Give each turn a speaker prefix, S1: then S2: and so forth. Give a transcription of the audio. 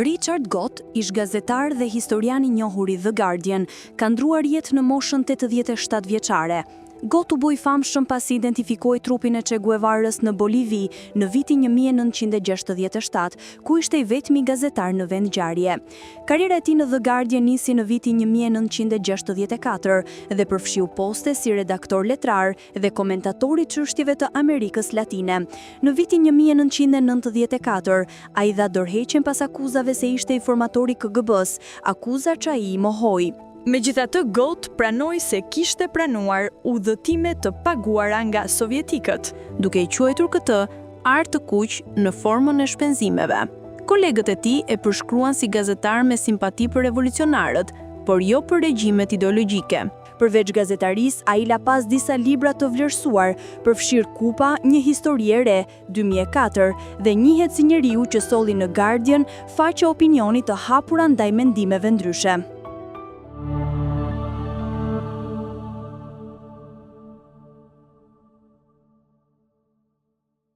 S1: Richard Gott, ish gazetar dhe historian i njohur i The Guardian, ka ndruar jetë në moshën 87 vjeçare. Gott u bë i famshëm pasi identifikoi trupin e Che Guevarës në Bolivi në vitin 1967, ku ishte i vetmi gazetar në vend ngjarje. Karriera e tij në The Guardian nisi në vitin 1964 dhe përfshiu poste si redaktor letrar dhe komentator i çështjeve të Amerikës Latine. Në vitin 1994, ai dha dorëheqjen pas akuzave se ishte informator i KGB-s, akuza që ai i mohoi.
S2: Megjithatë, Gott pranoi se kishte pranuar udhëtime të paguara nga sovjetikët,
S1: duke i quajtur këtë artë të kuq në formën e shpenzimeve. Kolegët e tij e përshkruan si gazetar me simpati për revolucionarët, por jo për regjimet ideologjike. Përveç gazetarisë, ai la pas disa libra të vlerësuar, përfshirë Kupa, një histori e re, 2004, dhe njihet si njeriu që solli në Guardian faqe opinioni të hapura ndaj mendimeve ndryshe.